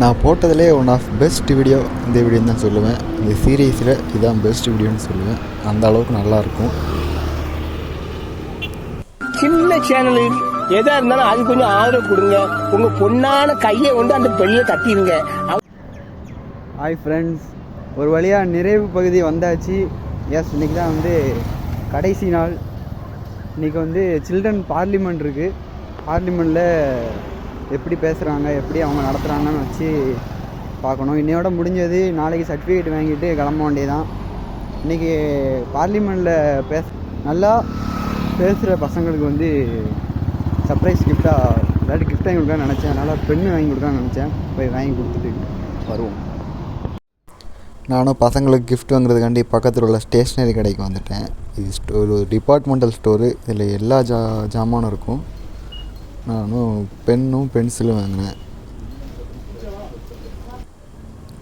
நான் போட்டதிலே one of best video இந்த வீடியோன்னு தான் சொல்லுவேன். இந்த சீரீஸில் இதுதான் பெஸ்ட் வீடியோன்னு சொல்லுவேன். அந்த அளவுக்கு நல்லாயிருக்கும். சின்ன சேனல் எதா இருந்தாலும் அது கொஞ்சம் ஆதரவு கொடுங்க. உங்க பொண்ணான கையை கொண்டு அந்த பெண்ணியை தட்டிடுங்க. ஹாய் ஃப்ரெண்ட்ஸ், ஒரு வழியாக நிறைவு பகுதி வந்தாச்சு. எஸ், இன்றைக்கி தான் வந்து கடைசி நாள். இன்றைக்கி வந்து சில்ட்ரன் பார்லிமெண்ட் இருக்குது. பார்லிமெண்ட்டில் எப்படி பேசுகிறாங்க, எப்படி அவங்க நடத்துகிறாங்கன்னு வச்சு பார்க்கணும். இன்னையோட முடிஞ்சது. நாளைக்கு சர்டிஃபிகேட் வாங்கிட்டு கிளம்ப வேண்டியதான். இன்றைக்கி பார்லிமெண்ட்டில் நல்லா பேசுகிற பசங்களுக்கு வந்து சர்ப்ரைஸ் கிஃப்டாக ஏதாட்டி கிஃப்ட் வாங்கி கொடுக்கான்னு நினச்சேன். அதனால் பெண்ணு வாங்கி கொடுக்கான்னு நினச்சேன். போய் வாங்கி கொடுத்துட்டு வருவோம். நானும் பசங்களுக்கு கிஃப்ட் வாங்குறதுக்காண்டி பக்கத்தில் உள்ள ஸ்டேஷ்னரி கடைக்கு வந்துட்டேன். இது ஒரு டிபார்ட்மெண்டல் ஸ்டோரு. இதில் எல்லா ஜாமானும் இருக்கும். நானும் பென்னும் பென்சிலும் வாங்கினேன்.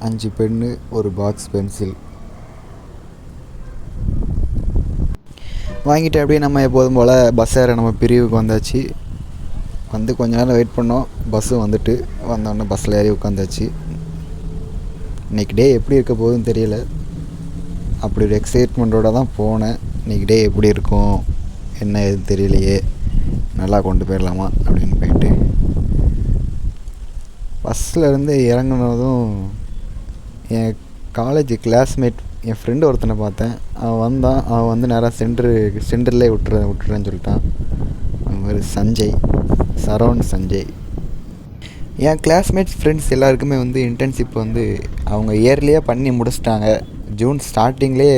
5 பென்னு, ஒரு பாக்ஸ் பென்சில் வாங்கிட்டு அப்படியே நம்ம எப்போதும் போல் பஸ் ஏற நம்ம பிரிவுக்கு வந்தாச்சு. வந்து கொஞ்ச நேரம் வெயிட் பண்ணோம். பஸ்ஸு வந்துட்டு வந்தோடனே பஸ்ஸில் ஏறி உட்காந்தாச்சு. இன்றைக்கி டே எப்படி இருக்க போகுதுன்னு தெரியல. அப்படி ஒரு எக்ஸைட்மெண்ட்டோடு தான் போனேன். இன்றைக்கி டே எப்படி இருக்கும் என்ன எதுன்னு தெரியலையே, நல்லா கொண்டு போயிடலாமா அப்படின்னு போயிட்டு பஸ்ஸில் இருந்து இறங்கினதும் என் காலேஜ் கிளாஸ்மேட் என் ஃப்ரெண்டு ஒருத்தனை பார்த்தேன். அவன் வந்து நேராக சென்டர்லேயே விட்டுறேன்னு சொல்லிட்டான். அவன் பேர் சஞ்சய், சரவண் சஞ்சய். என் கிளாஸ்மேட்ஸ் ஃப்ரெண்ட்ஸ் எல்லாருக்குமே வந்து இன்டர்ன்ஷிப் வந்து அவங்க இயர்லியே பண்ணி முடிச்சிட்டாங்க. ஜூன் ஸ்டார்டிங்லேயே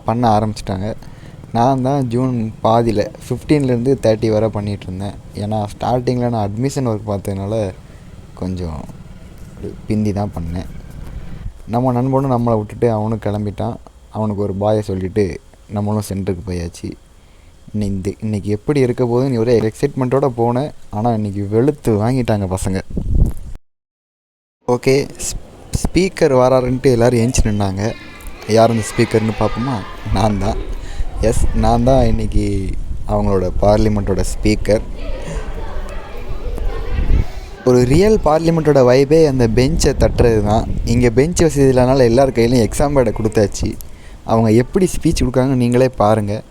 பண்ண ஆரம்பிச்சிட்டாங்க. நான் தான் ஜூன் பாதியில் 15லேருந்து 30 வரை பண்ணிகிட்ருந்தேன். ஏன்னா ஸ்டார்டிங்கில் நான் அட்மிஷன் ஒர்க் பார்த்ததுனால கொஞ்சம் பிந்தி தான் பண்ணேன். நம்ம நண்பனும் நம்மளை விட்டுட்டு அவனும் கிளம்பிட்டான். அவனுக்கு ஒரு பாயை சொல்லிவிட்டு நம்மளும் சென்டருக்கு போயாச்சு. இன்றைக்கி எப்படி இருக்க போகுதுன்னு ஒரே எக்ஸைட்மெண்ட்டோடு போனேன். ஆனால் இன்றைக்கி வெளுத்து வாங்கிட்டாங்க பசங்க. ஓகே, ஸ்பீக்கர் வராருன்ட்டு எல்லோரும் ஏஞ்சி நின்னாங்க. யார் அந்த ஸ்பீக்கர்னு பார்ப்போமா? நான் தான். எஸ், நான் தான் இன்றைக்கி அவங்களோட பார்லிமெண்ட்டோட ஸ்பீக்கர். ஒரு ரியல் பார்லிமெண்ட்டோட வைபே அந்த பெஞ்சை தட்டுறது தான். இங்கே பெஞ்ச் வசதி இல்லைனால எல்லார் கையிலையும் எக்ஸாம் பேடை கொடுத்தாச்சு. அவங்க எப்படி ஸ்பீச் கொடுக்காங்க நீங்களே பாருங்கள்.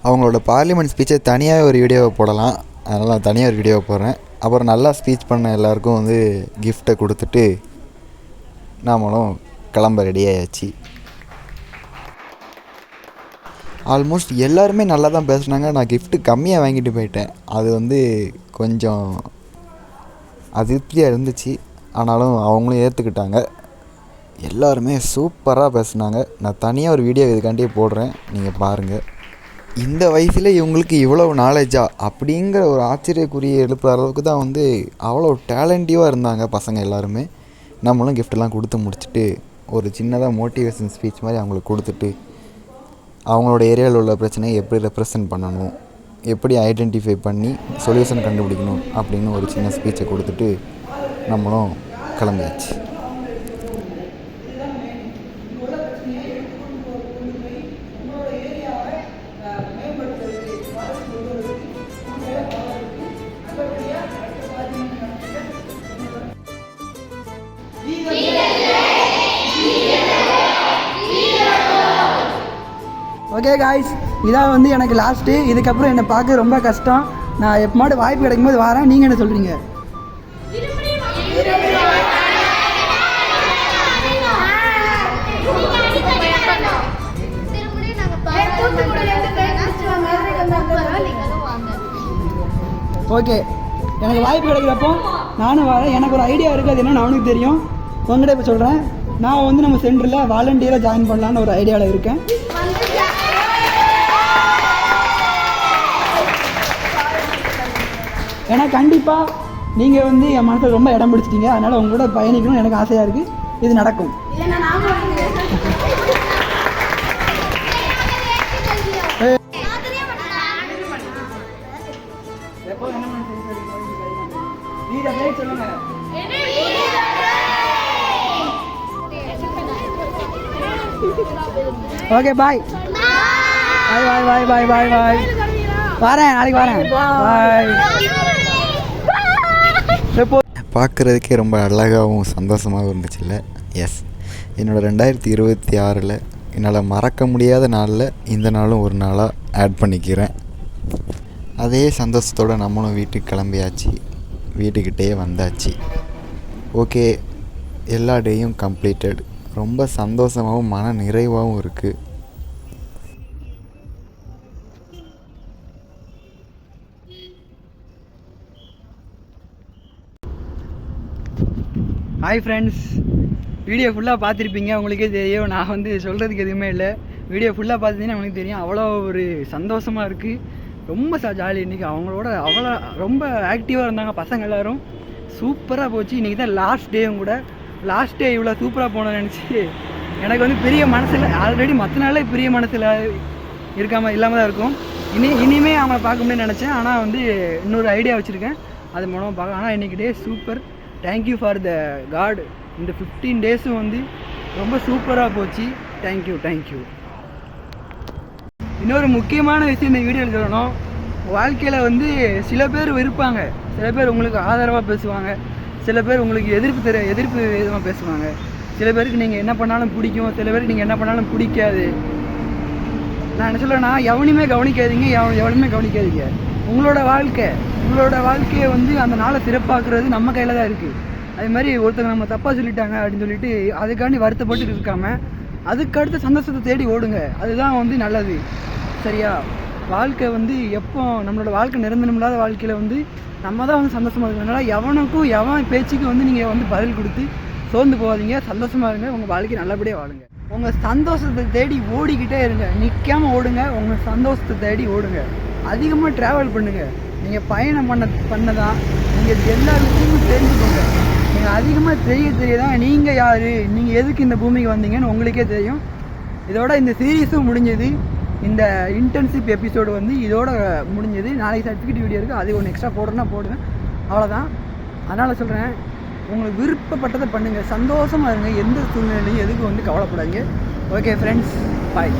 அவங்களோட பார்லிமெண்ட் ஸ்பீச்சை தனியாக ஒரு வீடியோவை போடலாம். அதனால் நான் தனியாக ஒரு வீடியோவை போடுறேன். அப்புறம் நல்லா ஸ்பீச் பண்ண எல்லாேருக்கும் வந்து கிஃப்ட்டை கொடுத்துட்டு நாமளும் கிளம்ப ரெடி ஆயாச்சு. ஆல்மோஸ்ட் எல்லாருமே நல்லா தான் பேசுனாங்க. நான் கிஃப்ட்டு கம்மியாக வாங்கிட்டு போயிட்டேன். அது வந்து கொஞ்சம் அதிருப்தியாக இருந்துச்சு. ஆனாலும் அவங்களும் ஏற்றுக்கிட்டாங்க. எல்லாருமே சூப்பராக பேசுனாங்க. நான் தனியாக ஒரு வீடியோ இதுக்காண்டியே போடுறேன், நீங்கள் பாருங்கள். இந்த வயசில் இவங்களுக்கு இவ்வளோ நாலேஜா அப்படிங்கிற ஒரு ஆச்சரியக்குரிய எழுப்புற அளவுக்கு தான் வந்து அவ்வளோ டேலண்டிவாக இருந்தாங்க பசங்க எல்லாருமே. நம்மளும் கிஃப்டெல்லாம் கொடுத்து முடிச்சுட்டு ஒரு சின்னதாக மோட்டிவேஷன் ஸ்பீச் மாதிரி அவங்களுக்கு கொடுத்துட்டு அவங்களோட ஏரியாவில் உள்ள பிரச்சனையை எப்படி ரெப்ரசன்ட் பண்ணணும், எப்படி ஐடென்டிஃபை பண்ணி சொல்யூஷன் கண்டுபிடிக்கணும் அப்படின்னு ஒரு சின்ன ஸ்பீச்சை கொடுத்துட்டு நம்மளும் கிளம்பியாச்சு. ஓகே காய்ஸ், இதான் வந்து எனக்கு லாஸ்ட்டு. இதுக்கப்புறம் என்னை பார்க்க ரொம்ப கஷ்டம். நான் எப்போமாட்டு வாய்ப்பு கிடைக்கும்போது வரேன். நீங்கள் என்ன சொல்கிறீங்க? ஓகே, எனக்கு வாய்ப்பு கிடைக்கிறப்போ நானும் வரேன். எனக்கு ஒரு ஐடியா இருக்குது. அது என்னன்னு அவனுக்கு தெரியும். உங்கள்கிட்ட இப்போ சொல்கிறேன். நான் வந்து நம்ம சென்டரில் வாலண்டியராக ஜாயின் பண்ணலான்னு ஒரு ஐடியாவில் இருக்கேன். ஏன்னா கண்டிப்பாக நீங்கள் வந்து என் மனசில் ரொம்ப இடம் பிடிச்சிட்டீங்க. அதனால் உங்களோட பயணிக்கணும்னு எனக்கு ஆசையாக இருக்குது. இது நடக்கும். எப்போ என்ன பண்ணி சொல்லுங்க. ஓகே பாய் பாய் பாய் பாய் பாய் பாய் பாய் வரேன், நாளைக்கு வரேன். பாய். பார்க்குறதுக்கே ரொம்ப அழகாகவும் சந்தோஷமாகவும் இருந்துச்சுல்ல. எஸ், என்னோடய 2026 என்னால் மறக்க முடியாத நாளில் இந்த நாளும் ஒரு நாளாக ஆட் பண்ணிக்கிறேன். அதே சந்தோஷத்தோடு நம்மளும் வீட்டுக்கு கிளம்பியாச்சு, வீட்டுக்கிட்டே வந்தாச்சு. ஓகே, எல்லா டேயும் கம்ப்ளீட்டட். ரொம்ப சந்தோஷமாகவும் மன நிறைவாகவும் இருக்குது. ஹாய் ஃப்ரெண்ட்ஸ், வீடியோ ஃபுல்லாக பார்த்துருப்பீங்க. உங்களுக்கே தெரியும், நான் வந்து சொல்கிறதுக்கு எதுவுமே இல்லை. வீடியோ ஃபுல்லாக பார்த்துட்டீங்கன்னா உங்களுக்கு தெரியும் அவ்வளோ ஒரு சந்தோஷமாக இருக்குது. ரொம்ப ஜாலி. இன்றைக்கி அவங்களோட அவ்வளோ ரொம்ப ஆக்டிவாக இருந்தாங்க பசங்க எல்லோரும். சூப்பராக போச்சு. இன்றைக்கி தான் லாஸ்ட் டேவும் கூட. லாஸ்ட் டே இவ்வளோ சூப்பராக போனோன்னு நினச்சி எனக்கு வந்து பெரிய மனசில் ஆல்ரெடி மற்ற நாளே பெரிய மனசில் இல்லாமல் தான் இருக்கும். இனிமே அவங்கள பார்க்க முடியும்னு நினச்சேன். ஆனால் வந்து இன்னொரு ஐடியா வச்சுருக்கேன், அது மூலமாக பார்க்க. ஆனால் இன்றைக்கி day super. Thank you for the God. இந்த 15 டேஸும் வந்து ரொம்ப சூப்பராக போச்சு. தேங்க்யூ. இன்னொரு முக்கியமான விஷயம் இந்த வீடியோவில் சொல்லணும். வாழ்க்கையில் வந்து சில பேர் இருப்பாங்க, சில பேர் உங்களுக்கு ஆதரவாக பேசுவாங்க, சில பேர் உங்களுக்கு எதிர்ப்பு விதமாக பேசுவாங்க. சில பேருக்கு நீங்கள் என்ன பண்ணாலும் பிடிக்கும், சில பேருக்கு நீங்கள் என்ன பண்ணாலும் பிடிக்காது. நான் என்ன சொல்கிறேன்னா, எவனையுமே கவனிக்காதீங்க. உங்களோட வாழ்க்கையை வந்து அந்த நாளை சிறப்பாக்குறது நம்ம கையில் தான் இருக்குது. அது மாதிரி ஒருத்தங்க நம்ம தப்பாக சொல்லிட்டாங்க அப்படின்னு சொல்லிட்டு அதுக்காண்டி வருத்தப்பட்டு இருக்காமல் அதுக்கடுத்த சந்தோஷத்தை தேடி ஓடுங்க. அதுதான் வந்து நல்லது, சரியா? வாழ்க்கை வந்து எப்போ நம்மளோட வாழ்க்கை நிரந்தரம் இல்லாத வாழ்க்கையில் வந்து நம்ம தான் வந்து சந்தோஷமாக இருக்கிறதுனால எவன் பேச்சுக்கும் வந்து நீங்கள் வந்து பதில் கொடுத்து சோர்ந்து போகாதீங்க. சந்தோஷமாக இருங்க, உங்கள் வாழ்க்கை நல்லபடியாக வாழுங்க. உங்கள் சந்தோஷத்தை தேடி ஓடிக்கிட்டே இருங்க, நிற்காமல் ஓடுங்க. உங்கள் சந்தோஷத்தை தேடி ஓடுங்க. அதிகமாக ட்ராவல் பண்ணுங்கள். நீங்கள் பயணம் பண்ணதான் நீங்கள் எல்லா விஷயமும் தெரிஞ்சுக்கோங்க. நீங்கள் அதிகமாக தெரியதான் நீங்கள் யார், நீங்கள் எதுக்கு இந்த பூமிக்கு வந்தீங்கன்னு உங்களுக்கே தெரியும். இதோட இந்த சீரீஸும் முடிஞ்சது. இந்த இன்டர்ன்ஷிப் எபிசோடு வந்து இதோட முடிஞ்சது. நாளைக்கு சர்டிஃபிகேட் வீடியோ இருக்குது, அது ஒன்று எக்ஸ்ட்ரா போடுவேன். அவ்வளோதான். அதனால் சொல்கிறேன், உங்களுக்கு விருப்பப்பட்டதை பண்ணுங்கள், சந்தோஷமாக இருங்க. எந்த சூழ்நிலையும் எதுக்கும் வந்து கவலைப்படாதீங்க. ஓகே ஃப்ரெண்ட்ஸ், பாய்.